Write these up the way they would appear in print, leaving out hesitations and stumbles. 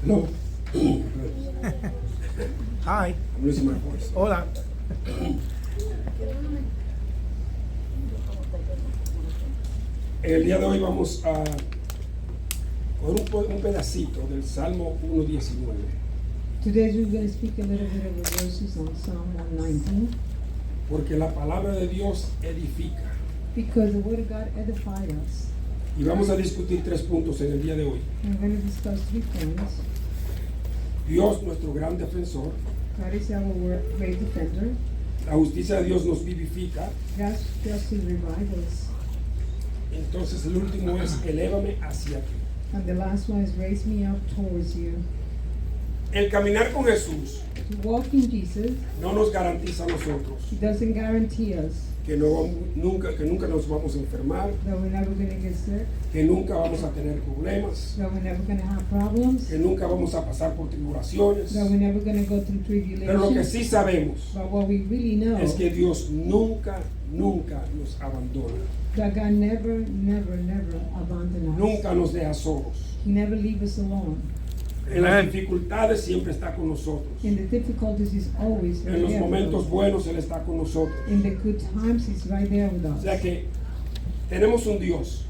No. Hi. I'm losing my voice. Hola. El día de hoy vamos a coger un pedacito del Salmo 1:19. Today we're going to speak a little bit of the verses on Psalm 119 Porque la palabra de Dios edifica. because the Word of God edified us. Y vamos a discutir 3 puntos en el día de hoy. And we're going to discuss 3 points. Dios, nuestro gran defensor. God is our great defender. La justicia de Dios nos vivifica. God's justice revives us. Entonces el último es elévame hacia ti. And the last one is raise me up towards you. El caminar con Jesús To walk in Jesus, no nos garantiza a nosotros He doesn't guarantee us que nunca nos vamos a enfermar, that we're never going to get sick, que nunca vamos a tener problemas, that we're never going to have problems, que nunca vamos a pasar por tribulaciones. that we're never going to go through Pero lo que tribulations. sí sabemos But what we really know es que Dios nunca nos abandona, that God never abandons us. nunca nos deja solos. He never leaves us alone. En las dificultades siempre está con nosotros. In the difficulties, He's always En right los there with momentos us. buenos Él está con nosotros. In the good times, He's right there with O us. sea que tenemos un Dios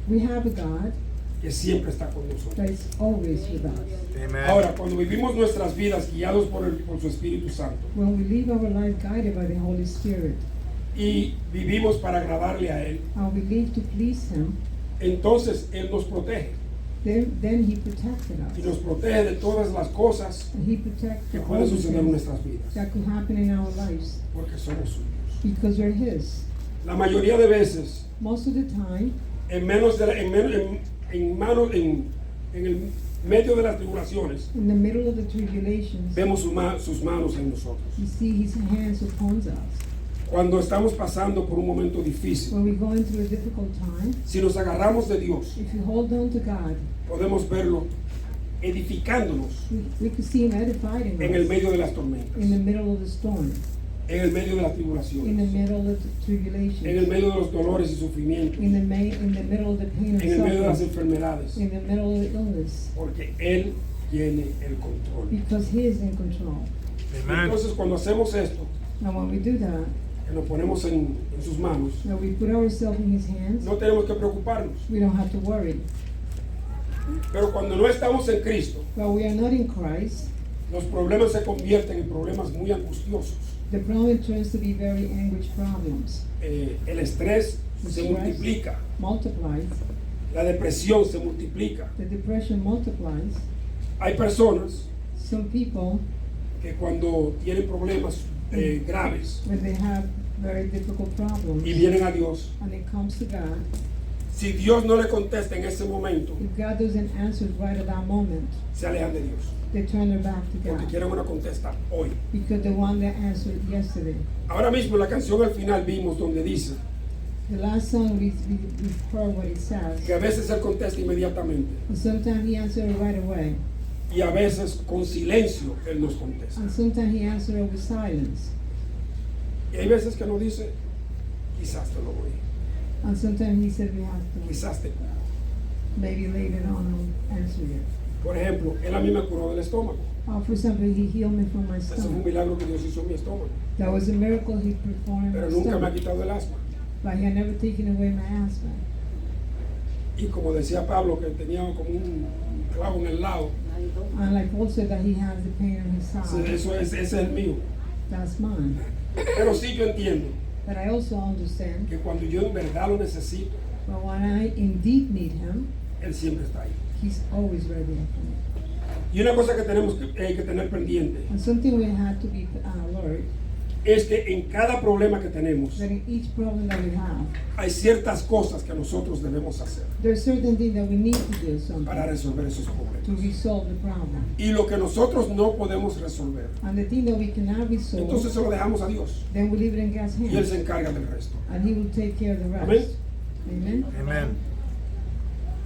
We have a God que siempre está con nosotros. that is always with us. Amen. Ahora, cuando vivimos nuestras vidas guiados por su Espíritu Santo When we live our life guided by the Holy Spirit, y vivimos para agradarle a Él, and we live to please Him, entonces Él nos protege then He protected y us. nos protege de todas las cosas And He protects que all pueden the suceder en things nuestras vidas, that could happen in our lives porque somos suyos. because we're His. La mayoría de veces, Most of the time, en el medio de las tribulaciones, in the middle of the tribulations, vemos sus manos en nosotros. we see His hands upon us. Cuando estamos pasando por un momento difícil, When we're going through a difficult time, si nos agarramos de Dios, if you hold on to God, podemos verlo edificándonos we could see Him edifying en el us medio de las in the tormentas, middle of the storm, en el medio de las in the tribulaciones, middle of the en el tribulations, medio de los dolores y sufrimientos, in the middle of the pain and en el medio de las suffering, enfermedades, in the middle of the illness, porque Él tiene el control. because He is in control. Amen. Entonces, cuando hacemos esto, And when we do that, que nos ponemos en sus manos, that we put ourselves in His hands, no tenemos que preocuparnos. we don't have to worry. Pero cuando no estamos en Cristo, But we are not in Christ. los problemas se convierten en problemas muy angustiosos. The problem turns to be very anguish problems. El estrés se multiplica, Multiplies. la depresión se multiplica. The depression multiplies. Hay personas Some people, que cuando tienen problemas graves when they have very difficult problems, y vienen a Dios, and it comes to God, si Dios no le contesta en ese momento, if God doesn't answer right at that moment, se alejan de Dios, they turn their back to porque God quieren una contesta hoy. because the one that answered yesterday. Ahora mismo en la canción al final vimos donde dice The last song we heard what it says. que a veces Él contesta inmediatamente And sometimes He answered it right away, y a veces con silencio Él nos contesta. and sometimes He answered it with silence, Y hay veces que nos dice, quizás te lo doy, and sometimes He said we have to quizás te curo. maybe later on answer it. Por ejemplo, Él a mí me curó del estómago. For example, He healed me from my Ese fue un stomach. milagro que Dios hizo en mi estómago. That was a miracle He performed in Pero my nunca me ha stomach, quitado el asma. but He had never taken away my asthma. Y como decía Pablo, que tenía como un clavo en el lado, And like Paul said that He has the pain on His side, ese es el mío. that's mine. Pero sí yo entiendo But I also understand que cuando yo en verdad lo necesito, that when I indeed need Him, Él siempre está ahí. He's always ready for me. Y una cosa que tenemos que tener pendiente And something we have to be alert, es que en cada problema que tenemos that in each problem that we have, hay ciertas cosas que nosotros debemos hacer there's certain things that we need to do something para resolver esos to problemas. resolve the problem. Y lo que nosotros no podemos resolver, And the thing that we cannot resolve, entonces se lo dejamos a Dios then we leave it in God's y Él hands, se encarga del resto. and He will take care of the Amén. rest. Amen. Amen.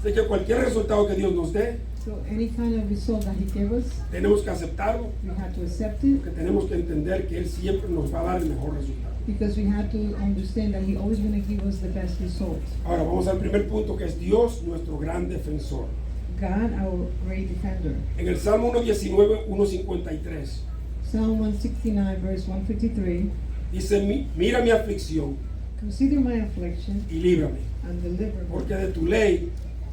Así que cualquier resultado que Dios nos dé, So any kind of result that He gives us, tenemos que aceptarlo, we have to accept it, porque tenemos que entender que Él siempre nos va a dar el mejor resultado. because we have to understand that He always going to give us the best result. Ahora vamos al primer punto, que es Dios nuestro gran defensor. God, our great defender. En el Salmo 119, 153, Psalm 169, verse 153. dice, mira mi aflicción Consider my affliction y líbrame, and deliver me. porque de tu ley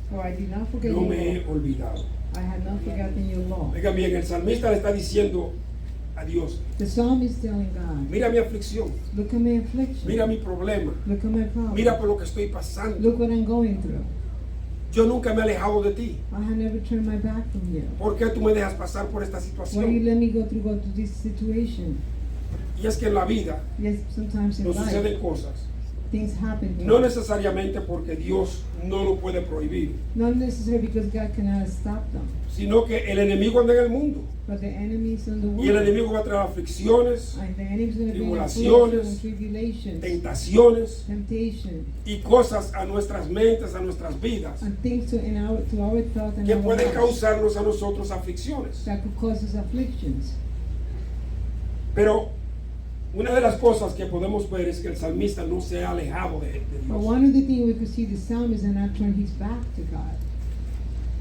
For I did not forget no your me he law. olvidado. I had not forgotten your law. Oigan bien, el salmista le está diciendo a Dios, The psalm is telling God, mira mi aflicción, look at my affliction. mira mi problema, Look at my problem. mira por lo que estoy pasando. Look what I'm going through. Yo nunca me he alejado de ti. I have never turned my back from you. ¿Por qué tú me dejas pasar por esta Why you situación? let me go through this situation? Y es que en la vida Yes, sometimes in nos life, suceden cosas, things happen to no us. necesariamente porque Dios no lo puede prohibir, Not necessarily because God cannot stop them, sino que el enemigo anda en el mundo but the enemies in the world. y el enemigo va a traer aflicciones, And the enemies going to bring tribulaciones, affliction, tribulations, tentaciones temptation, y cosas a nuestras mentes, a nuestras vidas, and things to our thought and que our pueden lives causarnos a nosotros aflicciones. that could cause us afflictions. Pero una de las cosas que podemos ver es que el salmista no se ha alejado de But Dios. one of the things we could see, the psalmist has not turned his back to God.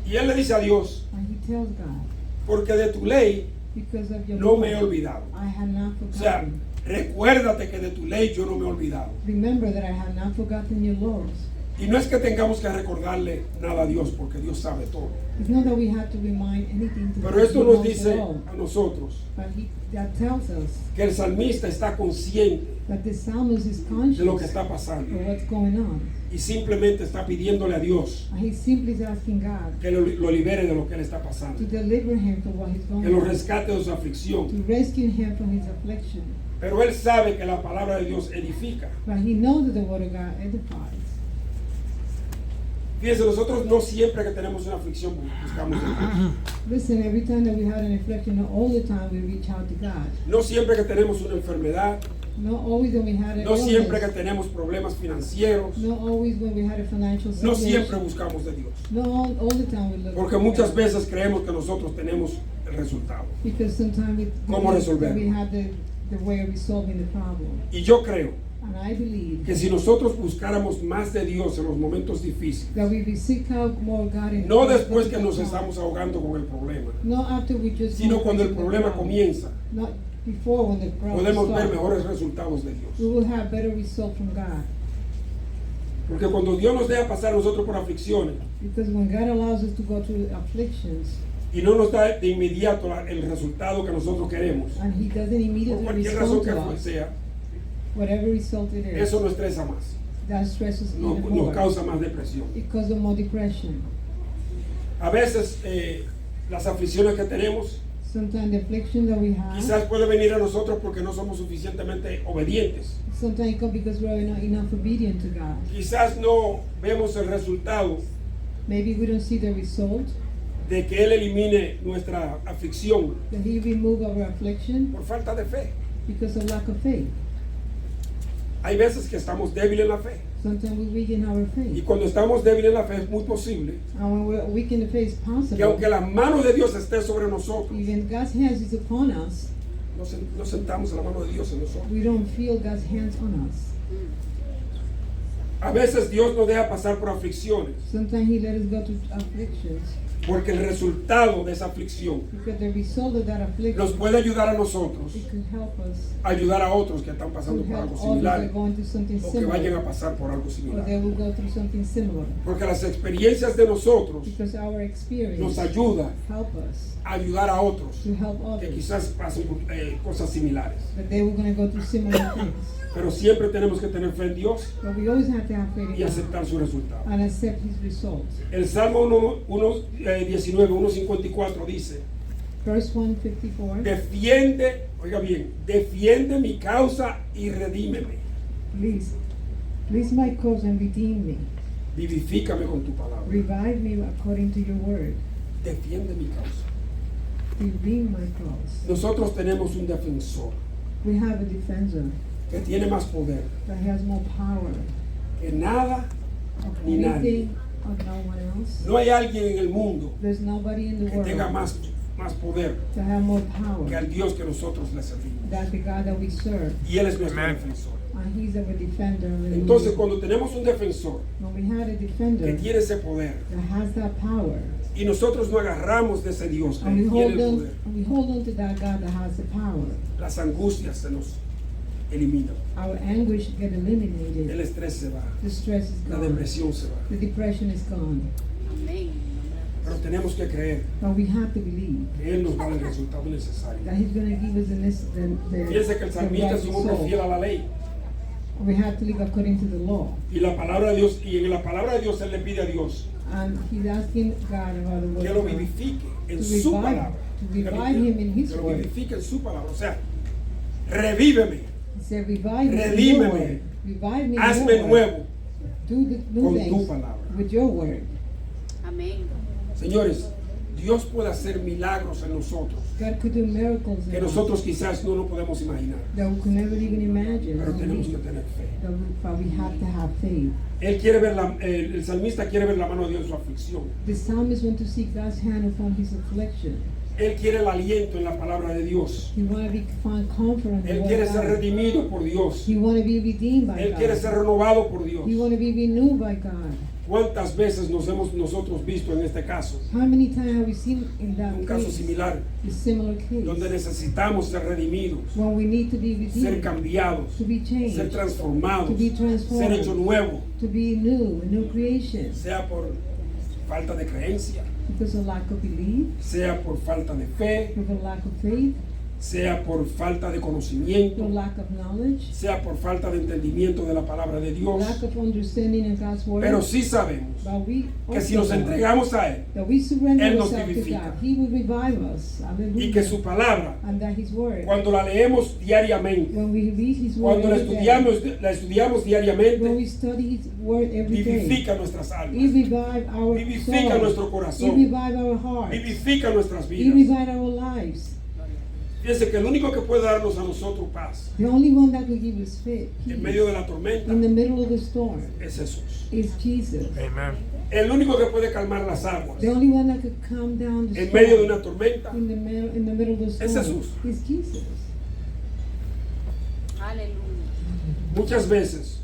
Y él le dice a Dios, And he tells God, porque de tu ley because of your no law, me he olvidado. I have not O sea, forgotten. recuérdate que de tu ley yo no me he olvidado. Remember that I have not forgotten your laws. Y no es que tengamos que recordarle nada a Dios, porque Dios sabe todo. It's not that we have to remind anything to Pero God, esto he nos knows dice it all. a nosotros But that tells us que el salmista está consciente that the psalmist is de conscious lo que está of pasando what's going on. y simplemente está pidiéndole a Dios And he simply is asking God que lo libere de lo que él está to pasando, deliver him from what he's que going lo through, rescate de su aflicción. to rescue him from his affliction. Pero él sabe que la palabra de Dios edifica. But he knows that the word of God edifies. Fíjense, nosotros no siempre que tenemos una aflicción buscamos a Dios. Listen, every time that we had an affliction, not all the time we reach out to God. No siempre que tenemos una enfermedad, Not always when we had an no siempre que illness. tenemos problemas financieros, Not always when we had a financial no situation. siempre buscamos de Dios. Not all the time we look Porque for muchas God. veces creemos que nosotros tenemos el resultado. Because sometimes ¿Cómo resolverlo? we have the way of resolving the problem. Y yo creo And I believe que si nosotros buscáramos más de Dios en los momentos difíciles, that we will seek out more God in no times después que difficult nos times. estamos ahogando con el problema, Not after we just sino go cuando el through the problema problem. comienza, Not before when the problem podemos ver starts. mejores resultados de We Dios. will have better results from God. Porque cuando Dios nos deja pasar a nosotros por aflicciones Because when God allows us to go through afflictions y no nos da de inmediato el resultado que nosotros queremos, and He doesn't por immediately cualquier razón respond que to us, sea, whatever result it is, eso nos estresa más, that stresses nos even more. causa más depresión. It causes more depression. A veces las aflicciones que tenemos Sometimes the affliction that we have, quizás puede venir a nosotros porque no somos suficientemente obedientes. sometimes it comes because we're not enough obedient to God. Quizás no vemos el resultado Maybe we don't see the result, de que Él elimine nuestra aflicción that He remove our affliction por falta de fe. because of lack of faith. Hay veces que estamos débiles en la fe. Sometimes we weaken our Y faith. cuando estamos débiles en la fe es muy posible And when we're weak in the faith, it's que possible. aunque la mano de Dios esté sobre nosotros, Even God's hands is upon us, no sentamos la mano de Dios en nosotros. we don't feel God's hands on us. A veces Dios nos deja pasar por aflicciones Sometimes He let us go through afflictions porque el resultado de esa aflicción because the result of that affliction, nos puede ayudar a nosotros it could help us, a ayudar a otros que están pasando to por help algo others that similar are going through something o que vayan similar, a pasar por algo or similar. they will go through something similar. Porque las experiencias de nosotros Because our experience nos ayuda help us a ayudar a otros to help que others, quizás pasen por, cosas similares. that they were going to go through similar things. Pero siempre tenemos que tener fe en Dios But we always have to have faith y in God aceptar su resultado. and accept His results. El Salmo 19, 154 dice, Verse 154, defiende, oiga bien, defiende mi causa y redímeme. please my cause and redeem me. Vivifícame con tu palabra. Revive me according to your word. Defiende mi causa. Redeem my cause. Nosotros tenemos un defensor We have a defender que tiene más poder that has more power que nada of ni nadie. anything of no one else. No hay alguien en el mundo There's nobody in the que tenga world más poder to have more que power al Dios que nosotros le servimos. than the God that we serve. Y Él es nuestro Amen. defensor. And He's our defender. Hallelujah. Entonces, cuando tenemos un defensor when we had a que defender tiene ese poder, that has that power, y nosotros no agarramos de ese Dios que And we tiene hold el on, poder, and we hold on to that God that has the power. las angustias se nos eliminan, Our anguish get el eliminated. estrés se va, The stress is la gone. depresión se va. The depression is gone. Amén. Pero tenemos que creer But we have to believe que Él nos da el resultado necesario. that He's going to give us the Fíjense que el salmista es un hombre result. fiel a la ley. We have to live according to the law. Y la palabra de Dios, y en la palabra de Dios Él le pide a Dios And he's asking God about the word que of lo God. vivifique en To su revive- palabra. to Que revive him in his lo word. vivifique en su palabra. O sea, revíveme, He said, revive me in Redímeme. your word. Revive me in hazme your word. nuevo Do the new con tu things palabra. with your word. Amén. Señores, Dios puede hacer milagros en nosotros God could do miracles que in us nosotros quizás no lo podemos imaginar, that we could never even imagine. pero tenemos que tener fe. But we have to have faith. Él quiere ver el salmista quiere ver la mano de Dios en su aflicción. The psalmist went to see God's hand upon his affliction. Él quiere el aliento en la palabra de Dios. He wanted to find comfort in the Él word quiere of ser God. redimido por Dios. He wanted to be redeemed by Él God. quiere ser renovado por Dios. He wanted to be renewed by God. ¿Cuántas veces nos hemos nosotros visto en este caso? How many times have we seen in that Un caso case, similar, a similar case, donde necesitamos ser redimidos, when we need to be ser redeemed, cambiados, to be changed, ser transformados, to be transformed, ser hecho nuevo, to be new, a new creation, sea por falta de creencia, because of lack of belief, sea por falta de fe, because of lack of faith, sea por falta de for conocimiento, lack of knowledge, sea por falta de entendimiento de la palabra de Dios. lack of understanding of God's word. Pero sí sabemos But we que si also nos know entregamos a Él that we surrender Él nos ourselves to vivifica. God, He will revive us. y Hallelujah. que su palabra, And that His word, cuando la leemos diariamente, when we read His word cuando la every day, estudiamos when we diariamente, study His word every day, vivifica nuestras He almas, revive our vivifica soul. nuestro He corazón, revive our heart. vivifica nuestras He vidas. revive our lives. Fíjense que el único que puede darnos a nosotros paz The only one that will give us faith, en peace, medio de la tormenta in the middle of the storm es Jesús. is Jesus. El único que puede calmar las aguas The only one that could calm down the en storm medio de una tormenta in the middle of the storm Jesús. is Jesus. Aleluya. muchas veces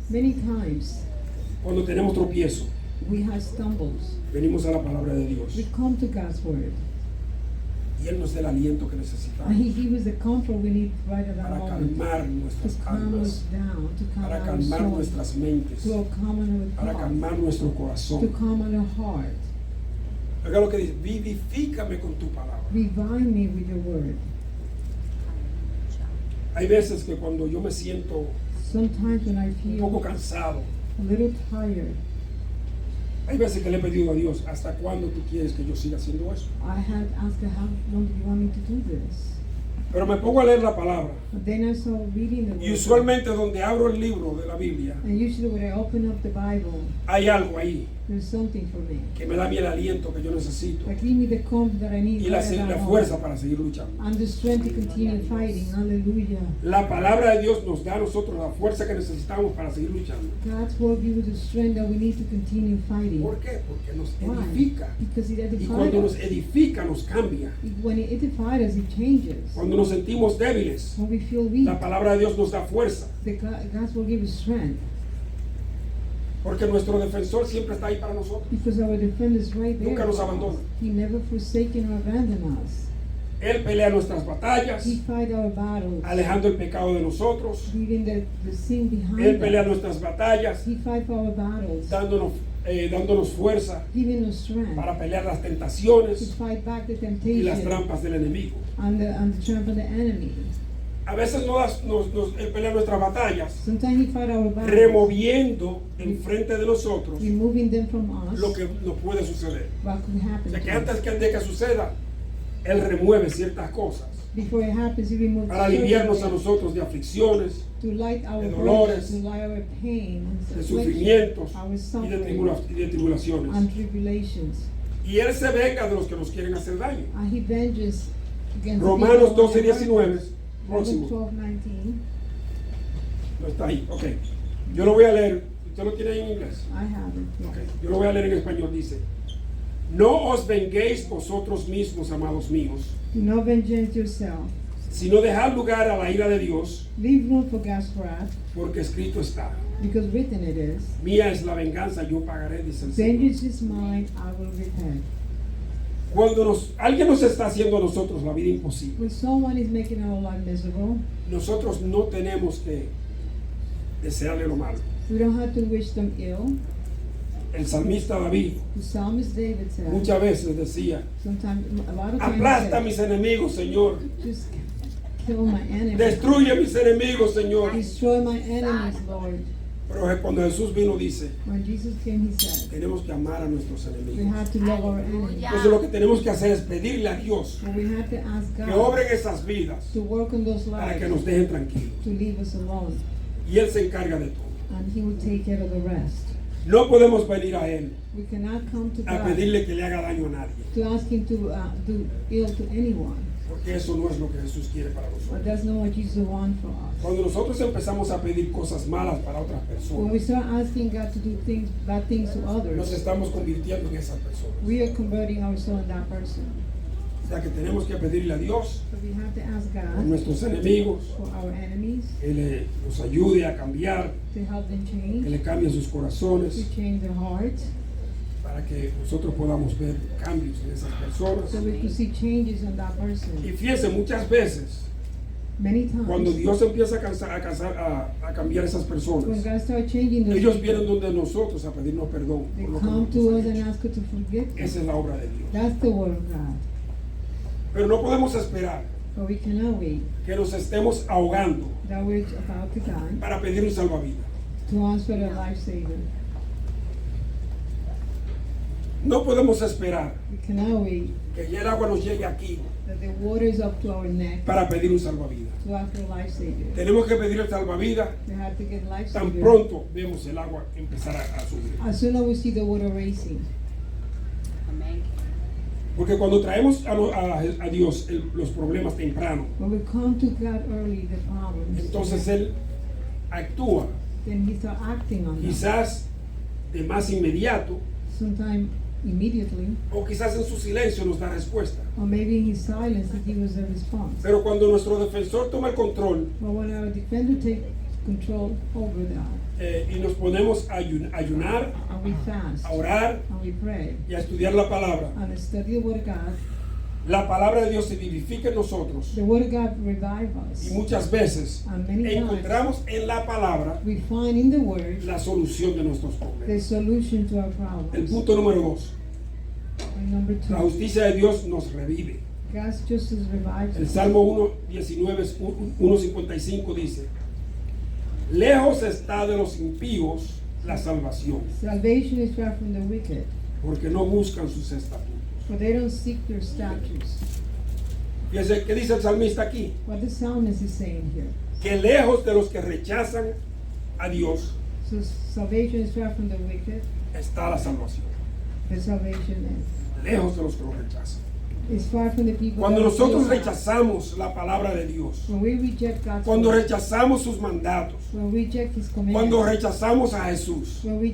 Many times cuando tenemos tropiezo we have stumbles. venimos a la palabra de Dios We come to God's word, y Él nos da el aliento que and necesitamos He gives us the comfort we need right at that para moment calmar to nuestras calm us almas, down, to calm para our calmar soul, nuestras mentes, to calm our para heart, calmar nuestro to corazón. calm our heart. Oiga lo que dice, vivifícame con tu palabra. Revive me with your word. Hay veces que cuando yo me siento Sometimes when I un poco feel cansado, a little tired, hay veces que le he pedido a Dios, ¿hasta cuándo tú quieres que yo siga haciendo eso? I had asked her, how long do you want me to do this? Pero me pongo a leer la palabra But then I started reading the y word. usualmente donde abro el libro de la Biblia, And usually when I open up the Bible, hay algo ahí there's something for me. que me da a mí el aliento que yo necesito That give me the comfort that I need y right at la that fuerza moment. para seguir luchando. And the strength to continue fighting. Hallelujah. La palabra de Dios nos da a nosotros la fuerza que necesitamos para seguir luchando. God's word gives us the strength that we need to continue fighting. ¿Por qué? Porque nos Why? edifica. Because it Y edifies cuando nos us. edifica, nos cambia. When it edifies us, it changes. Cuando nos sentimos débiles, When we feel weak, la palabra de Dios nos da fuerza. God's will give us strength. Porque nuestro defensor siempre está ahí para nosotros. Because our defender is right there. Nunca nos for us. abandona. He never forsaken or abandoned us. Él pelea nuestras batallas, He fight our battles, alejando el pecado de nosotros. leaving the sin behind Él pelea us. nuestras batallas, He fight for our battles, dándonos fuerza giving us strength para pelear las to tentaciones fight back the y las temptation trampas del enemigo. and the trap of the enemy. A veces Él pelea nuestras batallas, Sometimes He fight our battles, removiendo enfrente de nosotros removing them from us. lo que nos puede suceder. What could O happen sea que to us. antes de que suceda, Él remueve ciertas cosas Before it happens, He removes para aliviarnos a certain nosotros de aflicciones, to light our de burdens, dolores, to light our pain, de and sufrimientos our y suffering de tribulaciones. and tribulations. Y Él se venga de los que nos quieren hacer daño. And He venges against the Romanos people who 12:19, Romans próximo. 12:19. No está ahí, ok. Yo lo voy a leer. ¿Usted lo tiene ahí en inglés? I have it. Ok. Yo lo voy a leer en español. Dice: No os venguéis vosotros mismos, amados míos, Do not vengeance yourself. sino dejad lugar a la ira de Dios, Leave room for God's wrath, porque escrito está: because written it is, Mía es la venganza, yo pagaré, dice el Señor. vengeance is mine, I will repay. Cuando alguien nos está haciendo a nosotros la vida imposible, When someone is making our life miserable, nosotros no tenemos que desearle lo malo. we don't have to wish them ill. El salmista David The psalmist David said, muchas veces decía: sometimes, a lot of times, aplasta a he mis enemigos, Señor. said, just kill my enemies. Destruye a mis enemigos, Señor. Destroy my enemies, Lord. Pero cuando Jesús vino, dice: When Jesus came, he said, tenemos que amar a nuestros we enemigos. have to love our enemies. Entonces lo que tenemos que hacer es pedirle a Dios And we have to ask que God obre en esas vidas to work on those para que lives, nos dejen tranquilos. to leave us alone, Y Él se encarga de todo. and he will take care of the rest. No podemos venir a Él We cannot come to a God pedirle que le haga daño a nadie, to ask him to do ill to anyone. porque eso no es lo que Jesús quiere para But nosotros. that's not what Jesus wants for us. Cuando nosotros empezamos a pedir cosas malas para otras When we personas, start asking God to do things, bad things to nos others, estamos convirtiendo en esas personas. we are converting ourselves in that person. O sea que tenemos que pedirle a Dios, So we have to ask a God nuestros enemigos, for our enemies, que nos ayude a cambiar, to help them que change, le cambie sus corazones, to change their heart, para que nosotros podamos ver cambios en esas personas. so we could see changes in that person. Y fíjense, muchas veces, Many times, cuando Dios empieza a cambiar esas when personas, God starts changing those ellos people, vienen donde nosotros a pedirnos perdón they por lo que come to nosotros us and hemos hecho. ask us to forgive them. Esa es la obra de Dios. That's the word of God. Pero no podemos esperar But we cannot wait que nos estemos ahogando that we're about to die para pedir un salvavidas. to ask for the life saver. No podemos esperar We cannot wait que ya el agua nos llegue aquí that the water is up to our neck para pedir un salvavidas. to ask for life saver. Tenemos que pedir el salvavidas We have to get life tan saver pronto vemos el agua empezar a subir. as soon as we see the water racing. Amén. Porque cuando traemos a Dios los problemas temprano, When we come to God early, the problems, entonces Él actúa then He starts acting on them. quizás de más inmediato, Sometime immediately, o quizás en su silencio nos da respuesta. or maybe in His silence He gives us a response. Pero cuando nuestro defensor toma el control But when our defender takes control over that, y nos ponemos a ayunar, and we fast, a orar and we pray, y a estudiar la palabra, and study the Word of God, la palabra de Dios se vivifica en nosotros the Word of God revive us. y muchas veces And many times encontramos en la palabra we find in the Word la solución de nuestros the problemas. solution to our El problems. punto número 2, And number la 2, justicia de Dios nos revive. God's justice revives El us. Salmo 1:55 dice: lejos está de los impíos la salvación, Salvation is far from the wicked, porque no buscan sus estatutos. for they don't seek their statutes. Fíjense, ¿qué dice el salmista aquí? What the psalmist is saying here. Que lejos de los que rechazan a Dios So salvation is far from the wicked. está la salvación. The salvation Lejos de los que lo rechazan. is far from the people. Cuando that nosotros don't- rechazamos la palabra de Dios, When we reject God's cuando word, rechazamos sus mandatos, when we reject His cuando commandments, rechazamos a Jesús, when we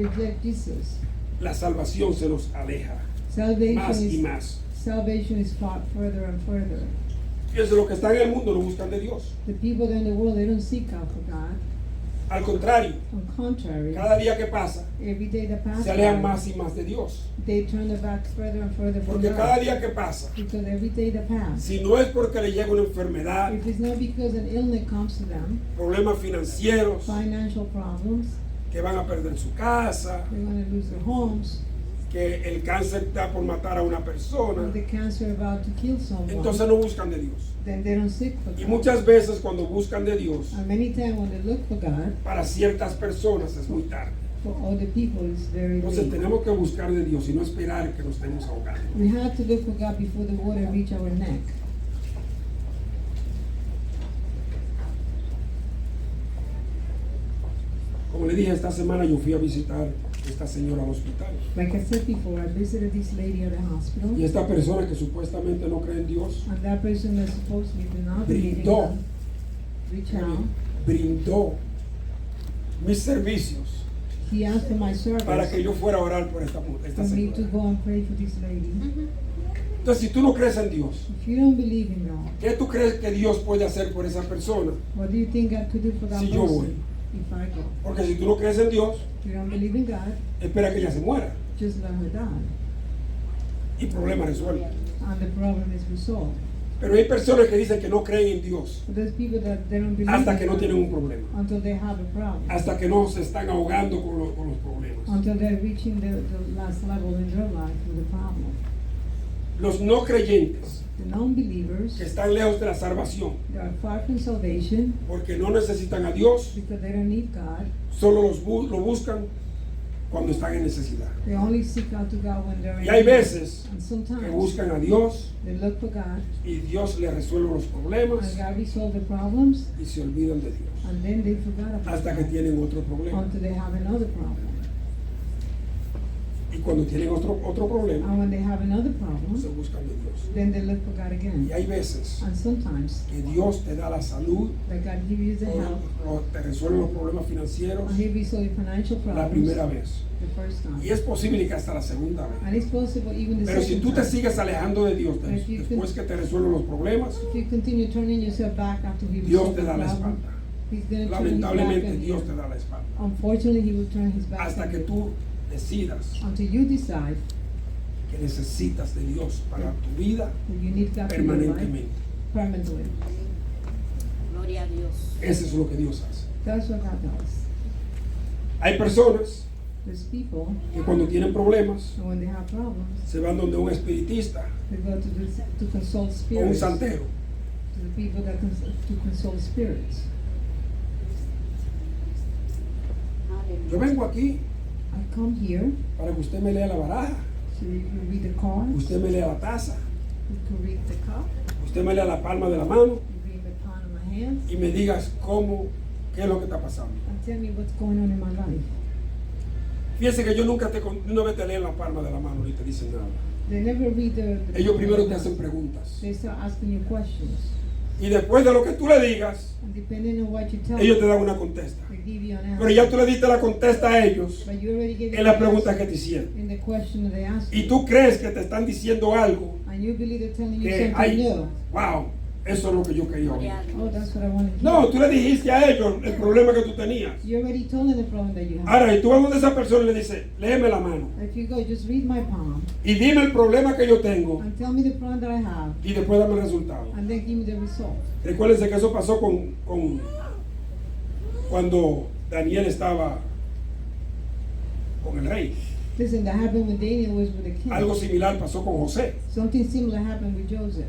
reject Jesus, la salvación se nos aleja salvation más y is más. salvation is far further and further. Fíjense, los que están en el mundo no buscan de Dios. The people that in the world, they don't seek out for God. Al contrario, On contrary, cada día que pasa, every day that passes, se alejan más y más de Dios. they turn their backs further and further from Porque God. cada día que pasa, Because every day that passes, si no es porque le llega una enfermedad, if it's not because an illness comes to them, problemas financieros, financial problems, que van a perder su casa, they're going to lose their homes, que el cáncer está por matar a una persona, or the cancer about to kill someone, entonces no buscan de Dios. then they don't seek for Y God. muchas veces cuando buscan de Dios, And many times when they look for God, para ciertas personas es muy tarde. for other people it's very Entonces late. tenemos que buscar de Dios y no esperar que nos estemos ahogando. We have to look for God before the water reach our neck. Como le dije, esta semana yo fui a visitar a esta señora al hospital. Like I said before, I visited this lady at the hospital, Y esta persona que supuestamente no cree en Dios, and that person that's supposed to be not believing brindó, God, reach out. brindó mis servicios He asked for my service para que yo fuera a orar por esta for me to señora. go and pray for this lady. Entonces, si tú no crees en Dios, If you don't believe in God, ¿qué tú crees que Dios puede hacer por esa persona? what do you think God could do for that Si yo voy. person if I go? Porque si tú no crees en Dios, If you don't believe in God, espera que ella se muera. just let her die. y problema resuelto. and the problem is resolved. Pero hay personas que dicen que no creen en Dios But there's people that they don't believe hasta in que no God tienen un problema, until they have a problem, hasta que no se están ahogando con los problemas. until they're reaching the last level in their life with a problem. Los no creyentes The non-believers, que están lejos de la salvación they are far from salvation porque no necesitan a Dios, because they don't need God. solo lo buscan cuando están en necesidad. They only seek out to God when they're in Y hay need. veces And que sometimes buscan a Dios they look for God y Dios les resuelve los problemas and God resolve the problems, y se olvidan de Dios and then they forgot about hasta que God tienen otro problema. until they have another problem. Y cuando tienen otro problema, And when they have another se problem, buscan de Dios. then they look for God again. Y hay veces And sometimes que Dios te da la salud, that God gives you the help, te resuelve los problemas financieros and He resolves your financial la problems primera vez. the first time. Y es posible que hasta la segunda vez. And it's possible even the Pero si second tú te time. sigues alejando de Dios But if you después que te resuelven los problemas, If you continue turning yourself back after He Dios resolved te the da la problem, espalda. He's going to turn His back Lamentablemente on Dios you. te da la espalda. Unfortunately, He will turn His back Hasta on que you tú decidas until you decide que necesitas de Dios para tu vida that you need God in your life permanentemente. permanently. Gloria a Dios. Eso es lo que Dios hace. That's what God does. Hay personas There's people, que cuando tienen problemas and when they have problems, se van donde un espiritista they go to consult o un spirits, to santero. the people that to consult spirits. Yo Aleluya. vengo aquí I come here para que usted me lea la baraja, so you can read the cards, usted me lea la taza, you can read the cup, usted me lea la palma de la mano you read the palm of my hands, y me digas qué es lo que está pasando. and tell me what's going on in my life. Fíjese que yo nunca una vez te leen la palma de la mano ni te dicen nada. They never read the Ellos palm primero of te the hacen hand. preguntas. They start asking you questions, Y después de lo que tú le digas, and depending on what you tell ellos te them, dan una contesta. they give you an answer. Pero ya tú le diste la contesta a ellos But you already gave en the la pregunta answer que te hicieron. in the question that they asked Y you. tú crees que te están diciendo algo And you believe they're telling you que, something ay, new. wow, eso es lo que yo quería oír. Gloria a Oh, Dios. that's what I wanted to No, hear. tú le dijiste a ellos el problema que tú tenías. You already told them the problem that you have. Ahora, y tú vas donde esa persona y le dices, léeme la mano If you go, just read my palm y dime el problema que yo tengo and tell me the problem that I have, y después dame el resultado. and then give me the result. Recuérdense que eso pasó cuando Daniel estaba con el rey. Listen, that happened when Daniel was with the king. Algo similar pasó con José. Something similar happened with Joseph.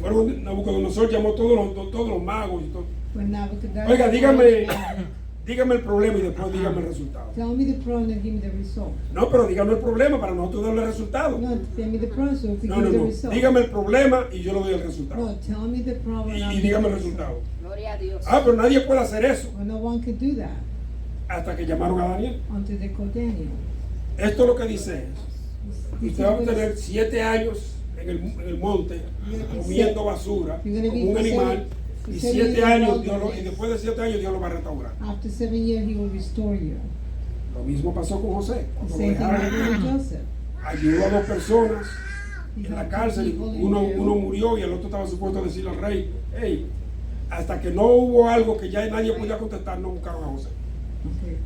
Fueron Nabucodonosor llamó a todos los magos y todo. When Nebuchadnezzar Oiga, dígame el problema y después dígame el resultado. Tell me the problem and give me the result. No, pero dígame el problema para nosotros darle el resultado. No, tell me the problem so we can No, give no, the no. result. Dígame el problema y yo le doy el resultado. No, tell me the problem. and I'll Y give dígame el the result. resultado. Gloria a Dios. Ah, pero nadie puede hacer eso Well, no one could do that hasta que llamaron a Daniel. until they called Daniel. Esto lo que dice es, This is usted va a what tener it's- 7 años en el monte comiendo basura You're gonna como be un animal for y 7 7 years in años the y wilderness. después de 7 años Dios lo va a restaurar. After 7 years, he will restore you. Lo mismo pasó con José. The Cuando lo same thing happened dejaron, with Joseph. ayudó a 2 personas He en la helped cárcel. people in Uno jail. murió y el otro estaba supuesto a decirle al rey, hey, hasta que no hubo algo que ya nadie podía contestar, no buscaron a José. Okay.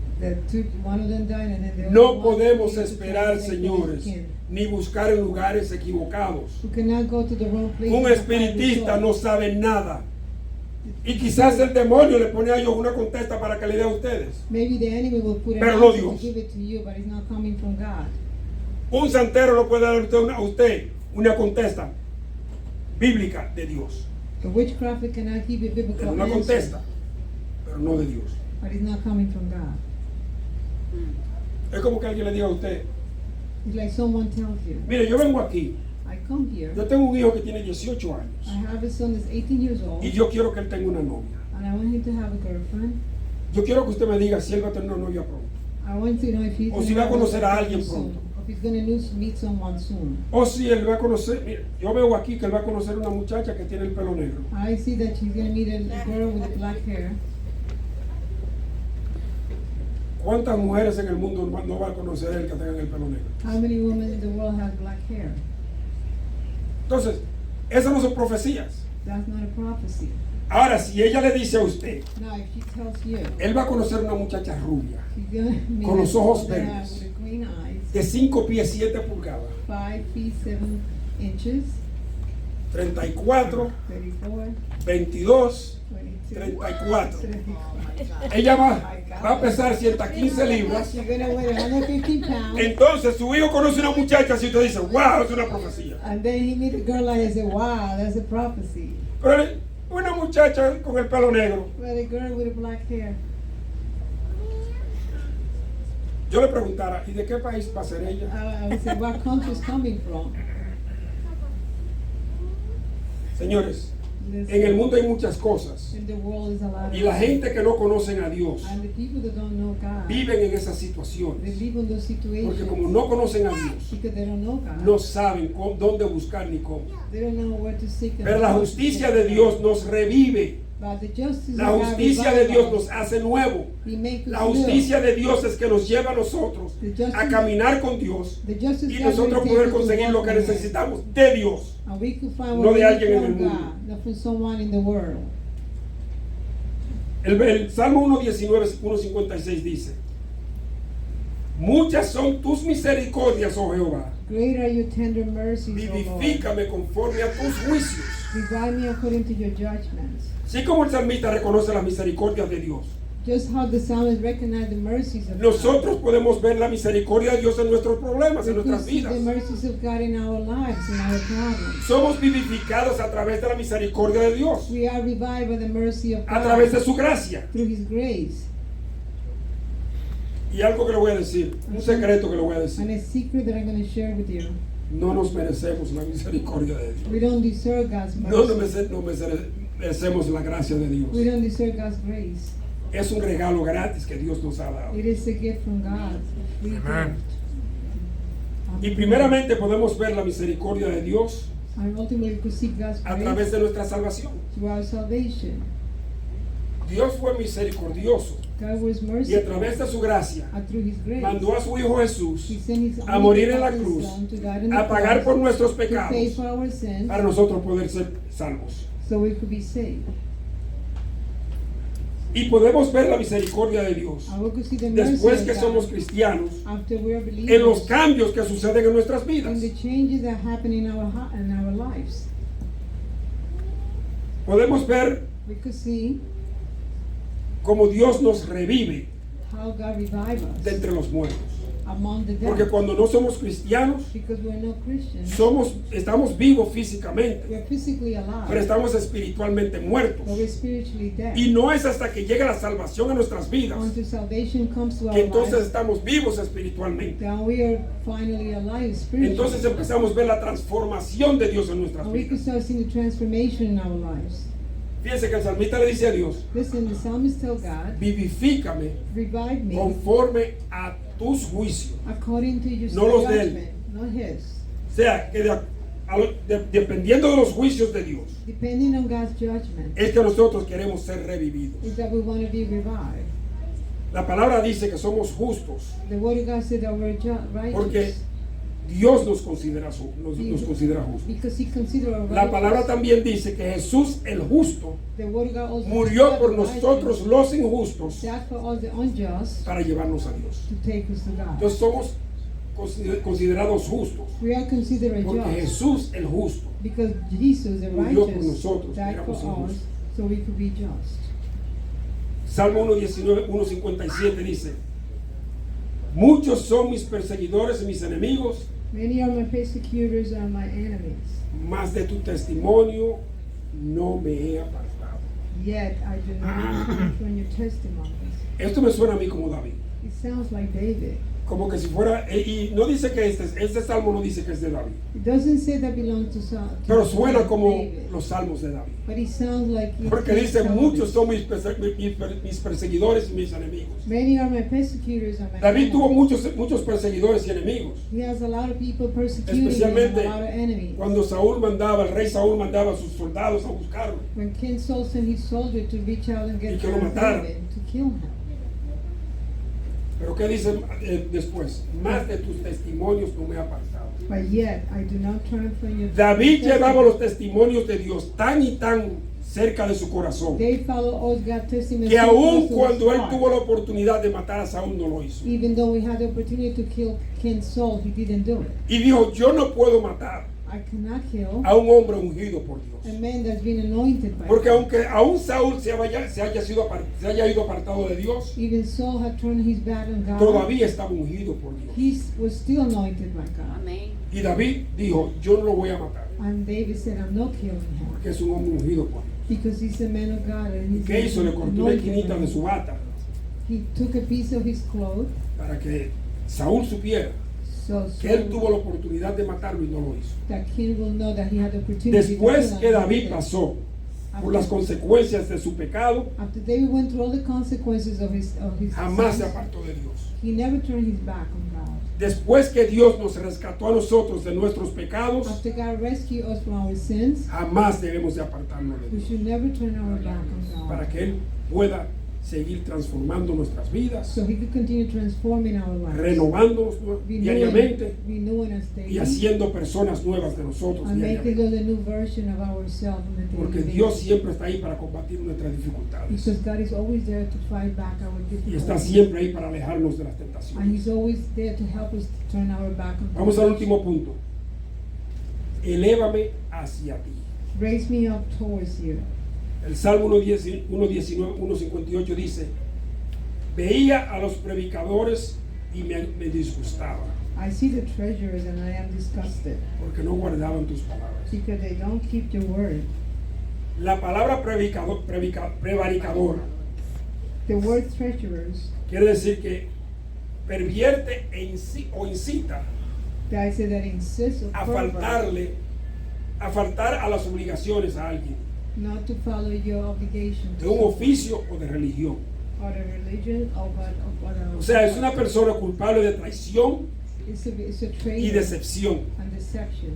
One of them died and then the No other one podemos used to esperar, translate señores, the king. ni buscar en lugares equivocados. We cannot go to the wrong place. Un to find espiritista no results. sabe nada. Y quizás el demonio le pone a ellos una contesta para que le dé a ustedes. Maybe the enemy will put an Pero no answer to Dios. give it to you, but it's not coming from God. Un santero no puede dar a usted una contesta bíblica de Dios. The witchcraft cannot give you a Es biblical una answer, contesta, pero no de Dios. but it's not coming from God. Es como que alguien le diga a usted, It's like someone tells you, mire, yo vengo aquí, I come here, yo tengo un hijo que tiene 18 años I have a son that's 18 years old, y yo quiero que él tenga una novia. and I want him to have a girlfriend. Yo quiero que usted me diga si él va a tener una novia pronto. I want to know if he's O si va a conocer a alguien soon, pronto. or if he's going to meet someone soon. O si él va a conocer, mire, yo veo aquí que él va a conocer una muchacha que tiene el pelo negro. I see that he's going to meet a girl with black hair. ¿Cuántas mujeres en el mundo no va a conocer él que tengan el pelo negro? How many women in the world have black hair? Entonces, esas no son profecías. That's not a prophecy. Ahora, si ella le dice a usted, Now, if she tells you él va a conocer una muchacha rubia, she's going to meet Con los a ojos girl that verdes. has with green eyes, de 5 pies 7 pulgadas, 5 feet 7 inches, 34, 34, 22, 22, 34. 34. Ella va a pesar 115 libras. You're gonna weigh 150 pounds. Entonces su hijo conoce una muchacha y usted dice, wow, es una profecía. And then he meet a girl like that and say, wow, that's a prophecy. Pero una muchacha con el pelo negro, But a girl with a black hair. yo le preguntara, ¿y de qué país va a ser ella? I would say, what country is coming from? Señores, Listen, en el mundo hay muchas cosas. in the world is a lot of Y la gente que no conocen a Dios and the people that don't know God, viven en esas they situaciones. live in those situations Porque como no conocen a Dios, because they don't know God. no saben dónde buscar ni cómo. They don't know where to seek. Pero la justicia de Dios nos revive. But the justice La of God justicia de revives Dios us. nos hace nuevo. He makes us La new. justicia de Dios es que nos lleva a nosotros The justice- a caminar con Dios The justice y God nosotros will poder take us to conseguir lo walk que in it. necesitamos de Dios. And we could find No what de we alguien en need el from mundo. God, not from someone in the world. El Salmo 1:19, 1:56 dice: muchas son tus misericordias, oh Jehová. Great are your tender mercies, O Lord. Vivifícame conforme a tus juicios. Revive me according to your judgments. Así como el salmista reconoce las misericordias de Dios, Just how the psalmist recognized the mercies of nosotros God. podemos ver la misericordia de Dios en nuestros problemas, en We could nuestras see vidas. the mercies of God in our lives, in our problems. Somos vivificados a través de la misericordia de Dios, We are revived by the mercy of a God través de su gracia. through His grace. Y algo que le voy a decir, un secreto que le voy a And decir: a secret that I'm going to share with you. no nos merecemos la misericordia de Dios. We don't deserve God's No mercy. merecemos la gracia de Dios. We don't deserve God's grace. Es un regalo gratis que Dios nos ha dado. It is a gift from God. Free Amen. gift. Y primeramente podemos ver la misericordia de Dios And ultimately we could see God's a través grace de nuestra salvación. through our salvation. Dios fue misericordioso God was y a merciful. través de su gracia And through His grace, mandó a su Hijo Jesús He sent His a only morir en la begotten cruz, Son to die on the a pagar cross, por nuestros to pay pecados for our sins, para nosotros poder ser salvos. so we could be saved. Y podemos ver la misericordia de Dios And we could see the mercy después of que God somos cristianos after we are en los believers cambios que suceden en nuestras vidas. in the changes that happen in our lives. Podemos ver We could see cómo Dios nos revive how God revived de us entre los muertos. among the Porque dead. cuando no somos cristianos, Because we're not Christians, estamos vivos físicamente, we're physically pero alive, estamos espiritualmente muertos. but we're spiritually dead. Y no es hasta que llega la salvación a nuestras vidas Until salvation comes to que our entonces lives, estamos vivos espiritualmente. then we are finally alive spiritually. Entonces empezamos a ver la transformación de Dios en nuestras And we could vidas. start seeing the transformation in our lives. Fíjense que el salmista le dice a Dios: Listen, the psalmist tell God, vivifícame revive me conforme a tus juicios. according to your No los de él. judgment, not his. O sea, que dependiendo de los juicios de Dios, Depending on God's judgment, es que nosotros queremos ser revividos. is that we want to be revived. La palabra dice que somos justos The word of God said that we're porque righteous. Dios nos considera justos. Because He considers us La palabra righteous. también dice que Jesús el justo The word of God also murió said por the righteous nosotros los injustos died for us the unjust para llevarnos a Dios. to take us to God. Entonces somos considerados justos We are considered porque just Jesús el justo because Jesus, the murió por righteous, nosotros, died for éramos us injustos. so we could be just. Salmo 1:57 dice: muchos son mis perseguidores y mis enemigos, Many are my persecutors and my enemies, mas de tu testimonio no me he apartado. yet I do not turn from your testimonies. Esto me suena a mí como David, It sounds like David. como que si fuera, y no dice que este salmo no dice que es de David, It doesn't say that belongs to pero suena como David, los salmos de David, but it sounds like it porque is dice: David. muchos son mis perseguidores y mis enemigos. Many are my persecutors and my David tuvo enemies. muchos perseguidores y enemigos, He has a lot of people persecuting him and especialmente a lot of enemies. cuando el rey Saúl mandaba a sus soldados a buscarlo. When King Saul sent his soldier to reach out and Y get que lo mataran. David to kill him. Pero ¿qué dice después? Más de tus testimonios no me he apartado. But yet I do not turn from your David testimony. llevaba los testimonios de Dios tan y tan cerca de su corazón. They follow all God's testimony. Que aun cuando él tuvo la oportunidad de matar a Saúl, no lo hizo. Even though we had the opportunity to kill King Saul, he didn't do it. Y dijo, yo no puedo matar I cannot kill a un hombre ungido por a Dios. man that's been anointed by Porque God. aunque aún Saúl se haya ido apartado de Dios, Even Saul had turned his back on God. todavía estaba ungido por Dios. He was still anointed by God. Amén. Y David dijo, yo no lo voy a matar, And David said, I'm not killing him porque es un hombre ungido por Dios. because he's a man of God and he's ¿Qué hizo? Le cortó una anointed esquinita by de God. su bata He took a piece of his cloth, para que Saúl supiera so que él tuvo la oportunidad de matarlo y no lo hizo. that king will know that he had the opportunity Después to que kill David him. pasó por las consecuencias de su pecado, After David went through all the consequences of his jamás se sins, apartó de Dios. he never turned his back on God. Después que Dios nos rescató a nosotros de nuestros pecados, After God rescued us from our sins, jamás debemos de apartarnos de we Dios, should never turn our back on God. para que Él pueda seguir transformando nuestras vidas, So he could continue transforming our lives, renovándonos diariamente renewing us y daily, haciendo personas nuevas de nosotros and making diariamente. us a new version of ourselves on a daily Porque basis. Dios siempre está ahí para combatir nuestras dificultades Because God is always there to fight back our y está difficulties. siempre ahí para alejarnos de las And tentaciones. He's always there to help us to turn our back on Vamos al temptation. último punto. Elévame hacia ti. Raise me up towards you. El Salmo 1:58 dice, veía a los predicadores y me disgustaba, I see the treasures and I am disgusted porque no guardaban tus palabras. because they don't keep your word. La palabra prevaricador The word treasurers, quiere decir que pervierte o incita I say that insists or a pervert faltar a las obligaciones a alguien, not to follow your obligation de un oficio o de religión. or the religion of O sea, es una persona culpable de traición it's a y traitor decepción. and deception.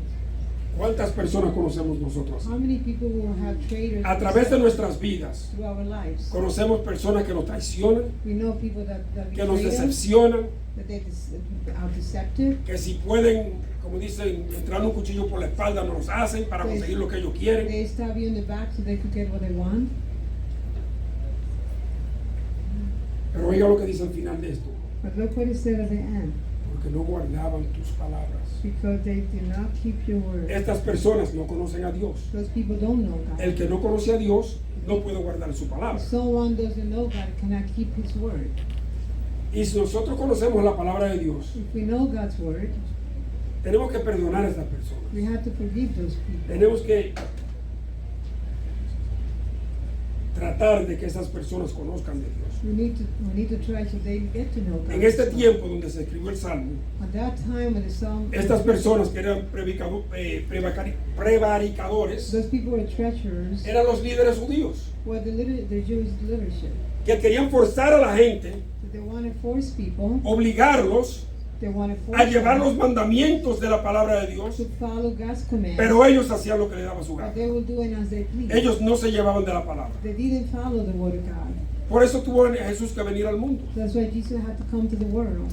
¿Cuántas personas conocemos nosotros? How many people will have traitors A través de nuestras vidas through our lives? conocemos personas que nos traicionan, We know people that que nos betray us, decepcionan, that they are deceptive. que si pueden, como dicen, entrar un cuchillo por la espalda, no los hacen para conseguir lo que ellos quieren. They stab you in the back so they could get what they want. Pero oiga lo que dice al final de esto, But look what it said at the end. porque no guardaban tus palabras. Because they did not keep your word. Estas personas no conocen a Dios. Those people don't know God. El que no conoce a Dios no puede guardar su palabra. If someone doesn't know God, cannot keep His word. Y si nosotros conocemos la palabra de Dios, If we know God's word, tenemos que perdonar a estas personas. we have to forgive those people. Tenemos que tratar de que esas personas conozcan de Dios. We need to try so they get to know God. En este tiempo donde se escribió el Salmo, At that time when the psalm, estas personas que eran prevaricadores those people were treacherous, eran los líderes judíos were the Jewish leadership. que querían forzar a la gente, They want to force people. obligarlos They want to force a llevar los them mandamientos de la palabra de Dios, to follow God's commands. pero ellos hacían lo que les daba su But gana. they were doing as they please. Ellos no se llevaban de la palabra. They didn't follow the word of God. Por eso tuvo Jesús que venir al mundo, That's why Jesus had to come to the world.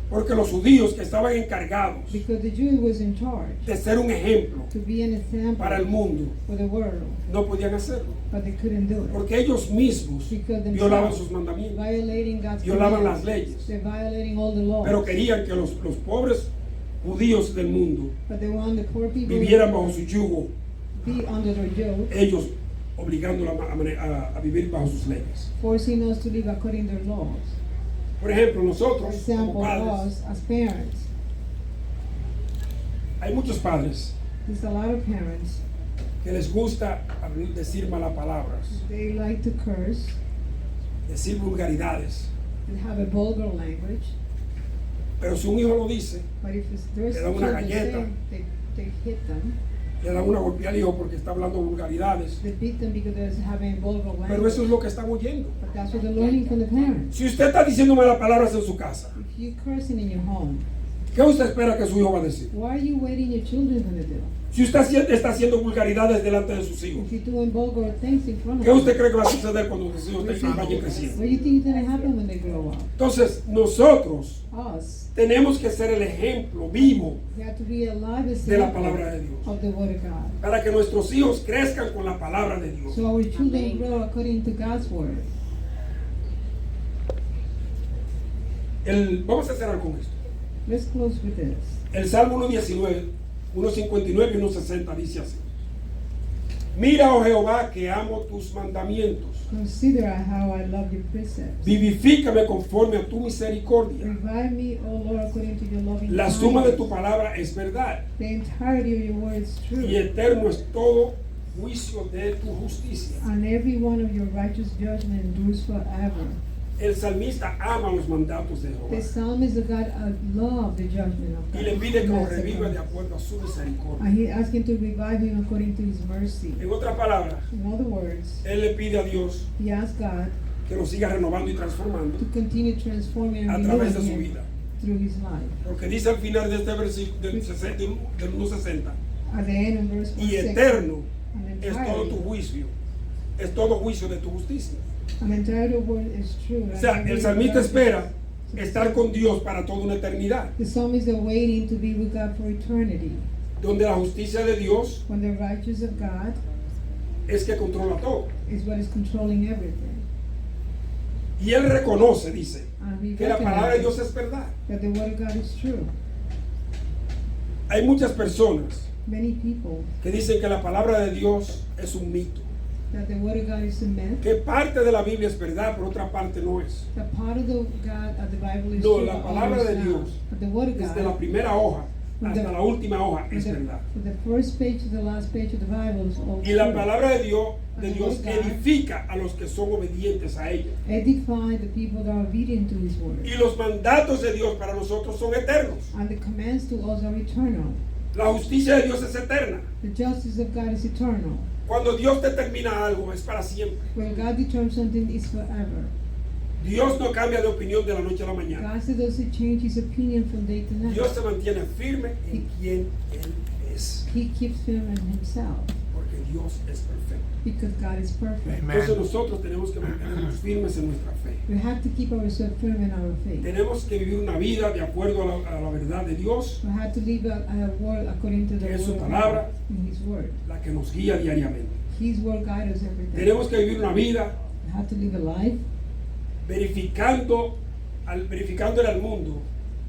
porque los judíos que estaban encargados Because the Jew was in charge de ser un ejemplo to be an example para el mundo, for the world, no podían hacerlo, but they couldn't do it. porque ellos mismos Because violaban themselves sus mandamientos, violating God's violaban las commands. leyes, They're violating all the laws. pero querían que los pobres judíos del mundo But they want the poor people vivieran bajo su yugo, be under their yoke, ellos obligándolos a vivir bajo sus leyes. forcing us to live according to their laws. Por ejemplo, For nosotros como example, padres, us as parents, hay muchos padres there's a lot of parents, que les gusta decir malas palabras, they like to curse, decir vulgaridades, they have a vulgar language, pero si un hijo lo dice, but if there's Le dan una children galleta. say, they hit them, le dan una golpeada al hijo porque está hablando vulgaridades, they beat them because they're having vulgar language. pero eso es lo que están oyendo. But that's what they're learning from the parents. Si usted está diciendo malas palabras en su casa, If you're cursing in your home, ¿Qué usted espera que su hijo va a decir? What are you waiting your children going to do? Si usted está haciendo vulgaridades delante de sus hijos, If you're doing vulgar things in front of ¿qué them, usted cree que va a suceder cuando sus hijos vayan creciendo? what do you think is going to happen when they grow up? Entonces, nosotros Us, tenemos que ser el ejemplo vivo we have to be alive as de la palabra de Dios, of the Word of God. para que nuestros hijos crezcan con la palabra de Dios. So our children Amen. grow according to God's Word. Vamos a cerrar con esto. Let's close with this. El Salmo 1:19, 1:59 y 1:60 dice así: Mira, oh Jehová, que amo tus mandamientos. Consider how I love your precepts. Vivifícame conforme a tu misericordia. Revive me, O Lord, according to your loving La suma de kindness. tu palabra es verdad, The entirety of your word is true, y eterno es todo juicio de tu justicia. and every one of your righteous judgment endures forever. El salmista ama los mandatos de The Jehová psalmist of God love the judgment of God. y le pide que lo Yes, reviva de God. acuerdo a su misericordia. And he asked him to revive him according to his mercy. En otras palabras, In other words, él le pide a Dios he asked God que lo siga renovando y transformando to continue transforming a and través de su renewing him vida. through his life. Porque dice al final de este versículo del 1:60, At the end of verse y 1:6, eterno and es todo tu juicio, es todo juicio de tu justicia. an entire word is true. O sea, el salmista espera estar con Dios para toda una eternidad, The psalmist is waiting to be with God for eternity. donde la justicia de Dios When the righteous of God es que controla todo. is what is controlling everything. Y él reconoce, dice, And he que la palabra de Dios recognizes es verdad. that the word of God is true. Hay muchas personas Many people que dicen que la palabra de Dios es un mito, that the word of God is a myth. que parte de la Biblia es verdad, pero otra parte no es. The part of the God of the Bible is No, true. la palabra de others Dios, not. But the word of desde la God, primera hoja from hasta la última hoja, from es the, verdad. from the first page to the last page of the Bible is all Y la true. palabra de Dios edifica a los que son obedientes a ella. Edify the people that are obedient to his word. Y los mandatos de Dios para nosotros son eternos. And the commands to us are eternal. La justicia de Dios es eterna. The justice of God is eternal. Cuando Dios determina algo, es para siempre. When God determines something, it's forever. Dios no cambia de opinión de la noche a la mañana. God still doesn't change his opinion from day to night. Dios se mantiene firme en quien Él es, He keeps firm in himself porque Dios es perfecto. because God is perfect. Entonces nosotros tenemos que mantenernos firmes en nuestra fe. We have to keep ourselves firm in our faith. Tenemos que vivir una vida de acuerdo a la verdad de Dios, We have to live a word according to the Que es su word of palabra. God, in his word. la que nos guía diariamente. His word guides us every day. Tenemos que vivir una vida We have to live a life verificándole al mundo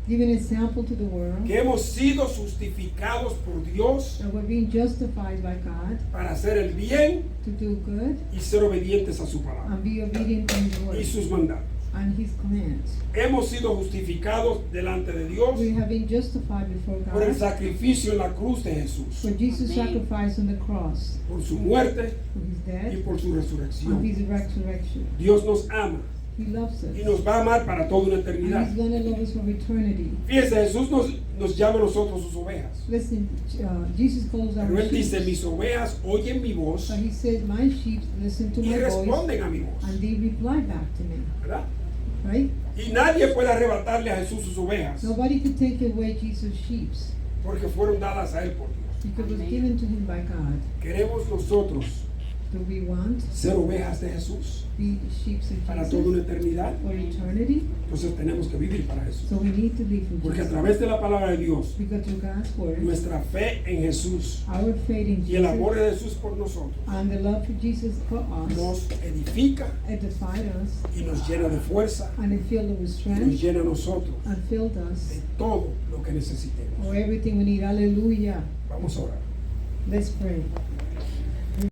giving example to the world que hemos sido justificados por Dios that we're being justified by God para hacer el bien to do good y ser obedientes a su palabra and be obedient to his word y sus mandatos. and his commands. Hemos sido justificados delante de Dios We have been justified before por el God sacrificio en la cruz de Jesús, for Jesus' Amen. sacrifice on the cross, por su muerte for his y death, por su and resurrección. his resurrection. Dios nos ama He loves us. y nos va a amar para toda una And eternidad. he's going to love us for eternity. Fíjese, Jesús nos llama a nosotros sus ovejas. Listen, Jesus calls our Pero Él dice, sheep. mis ovejas oyen mi voz But he said, my sheep listen to y my voice responden a mi voz. and they reply back to me. ¿Verdad? Right? Y nadie puede arrebatarle a Jesús sus ovejas Nobody could take away Jesus' sheep porque fueron dadas a Él por Dios. because it was Amen. given to him by God. Queremos nosotros Do we want ser ovejas de Jesús be sheep of para toda una Jesus eternidad. for eternity? Entonces tenemos que vivir para eso. So we need to live for Porque a Jesus. través de la palabra de Dios, Because through God's word, nuestra fe en Jesús our faith in y el amor Jesus de Jesús por nosotros and the love for Jesus for us nos edifica edified us y nos llena de fuerza and it filled us with y nos strength llena a nosotros and filled de us todo lo que necesitemos. for everything we need. Hallelujah. Vamos a orar. Let's pray.